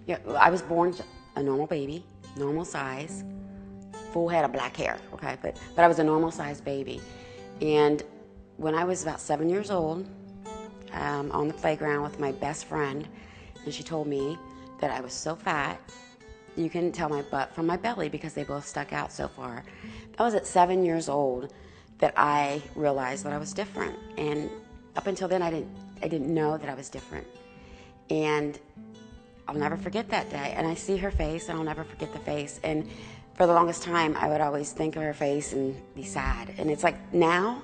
Yeah, I was born a normal baby, normal size, full head of black hair, okay? But I was a normal sized baby. And when I was about 7 years old, on the playground with my best friend, and she told me that I was so fat, you couldn't tell my butt from my belly because they both stuck out so far. That was at 7 years old that I realized that I was different. And up until then, I didn't know that I was different. And I'll never forget that day. And I see her face, and I'll never forget the face. And for the longest time, I would always think of her face and be sad. And it's like now,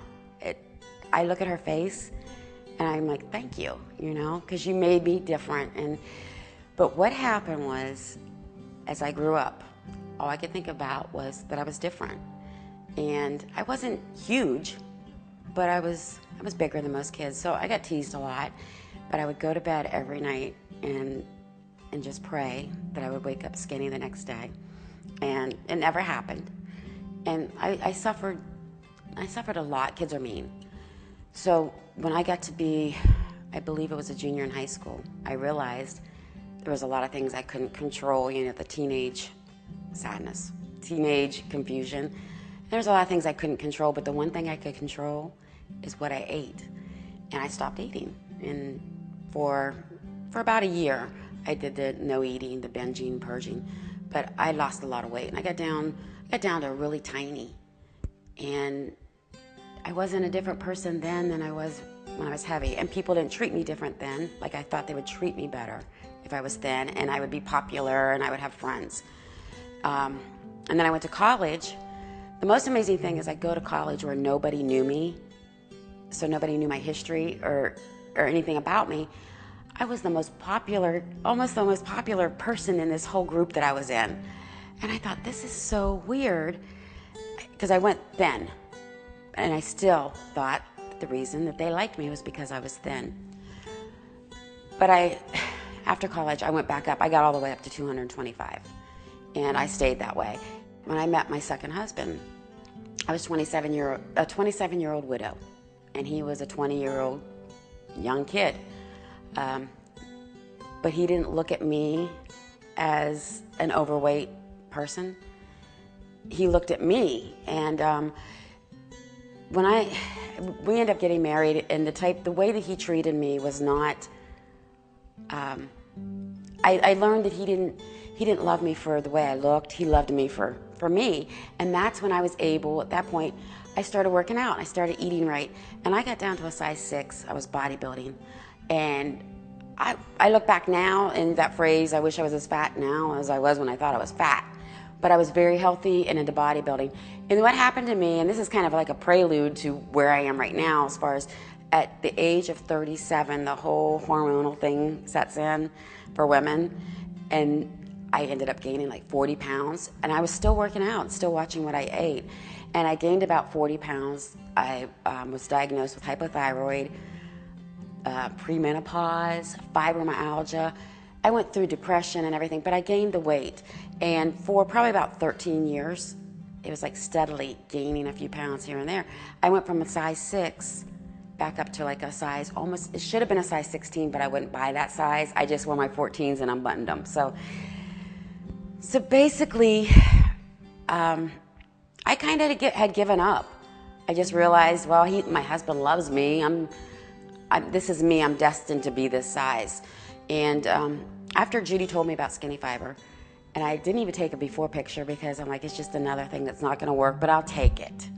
I look at her face, and I'm like, thank you, because you made me different. But what happened was, as I grew up, all I could think about was that I was different. And I wasn't huge, but I was bigger than most kids. So I got teased a lot, but I would go to bed every night and just pray that I would wake up skinny the next day. And it never happened. And I suffered a lot. Kids are mean. So when I got to be, I believe it was a junior in high school, I realized there was a lot of things I couldn't control, the teenage sadness, teenage confusion. There's a lot of things I couldn't control, but the one thing I could control is what I ate. And I stopped eating. And for about a year, I did the no eating, the binging, purging, but I lost a lot of weight. And I got down to really tiny. And I wasn't a different person then than I was when I was heavy. And people didn't treat me different then. Like I thought they would treat me better if I was thin, and I would be popular and I would have friends. And then I went to college. The most amazing thing is I go to college where nobody knew me, so nobody knew my history or anything about me. I was almost the most popular person in this whole group that I was in. And I thought, this is so weird, because I went thin. And I still thought the reason that they liked me was because I was thin. But after college, I went back up. I got all the way up to 225. And I stayed that way. When I met my second husband, I was a 27-year-old widow. And he was a 20-year-old young kid. But he didn't look at me as an overweight person. He looked at me, and when we ended up getting married, and the way that he treated me was not. I learned that he didn't love me for the way I looked. He loved me for me, and that's when I was able. At that point, I started working out. I started eating right, and I got down to a size 6. I was bodybuilding, and I look back now in that phrase, I wish I was as fat now as I was when I thought I was fat. But I was very healthy and into bodybuilding. And what happened to me, and this is kind of like a prelude to where I am right now, as far as at the age of 37, the whole hormonal thing sets in for women. And I ended up gaining like 40 pounds. And I was still working out, still watching what I ate. And I gained about 40 pounds. I was diagnosed with hypothyroid, premenopause, fibromyalgia. I went through depression and everything, but I gained the weight. And for probably about 13 years, it was like steadily gaining a few pounds here and there. I went from a size 6 back up to like a size it should have been a size 16, but I wouldn't buy that size. I just wore my 14s and unbuttoned them. So basically, I kind of had given up. I just realized, well, my husband loves me. This is me. I'm destined to be this size. And after Judy told me about Skinny Fiber, and I didn't even take a before picture because I'm like, it's just another thing that's not going to work, but I'll take it.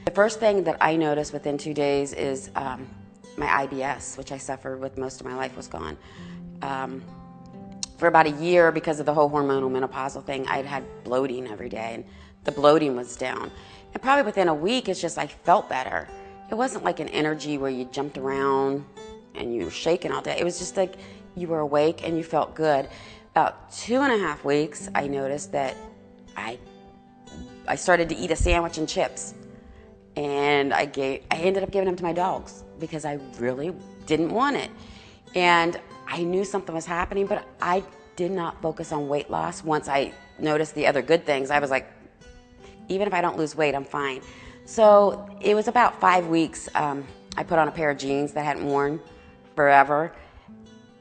The first thing that I noticed within 2 days is my IBS, which I suffered with most of my life, was gone. For about a year, because of the whole hormonal menopausal thing, I'd had bloating every day, and the bloating was down. And probably within a week, it's just I felt better. It wasn't like an energy where you jumped around and you were shaking all day. It was just like you were awake and you felt good. About 2.5 weeks, I noticed that I started to eat a sandwich and chips. And I ended up giving them to my dogs because I really didn't want it. And I knew something was happening, but I did not focus on weight loss. Once I noticed the other good things, I was like, even if I don't lose weight, I'm fine. So it was about 5 weeks. I put on a pair of jeans that I hadn't worn forever.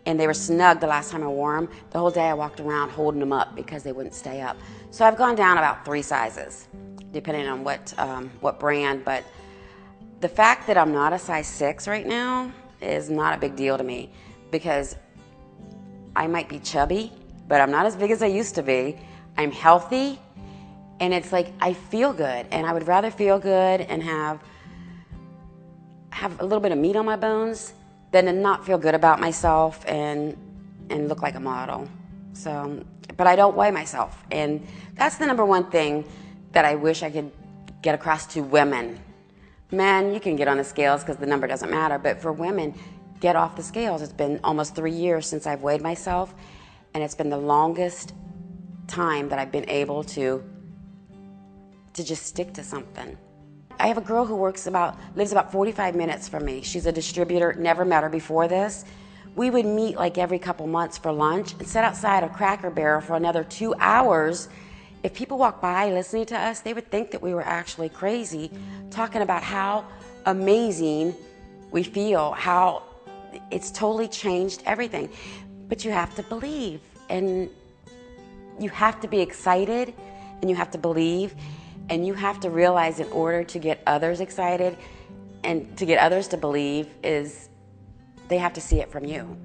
and they were snug the last time I wore them. The whole day I walked around holding them up because they wouldn't stay up. So I've gone down about 3 sizes, depending on what brand. But the fact that I'm not a size 6 right now is not a big deal to me, because I might be chubby, but I'm not as big as I used to be. I'm healthy, and it's like I feel good, and I would rather feel good and have a little bit of meat on my bones than to not feel good about myself and look like a model. So, but I don't weigh myself, and that's the number one thing that I wish I could get across to women. Men, you can get on the scales because the number doesn't matter, but for women, get off the scales. It's been almost 3 years since I've weighed myself, and it's been the longest time that I've been able to just stick to something. I have a girl who lives about 45 minutes from me. She's a distributor, never met her before this. We would meet like every couple months for lunch and sit outside of Cracker Barrel for another 2 hours. If people walk by listening to us, they would think that we were actually crazy, talking about how amazing we feel, how it's totally changed everything. But you have to believe, and you have to be excited, and you have to believe, and you have to realize in order to get others excited and to get others to believe is they have to see it from you.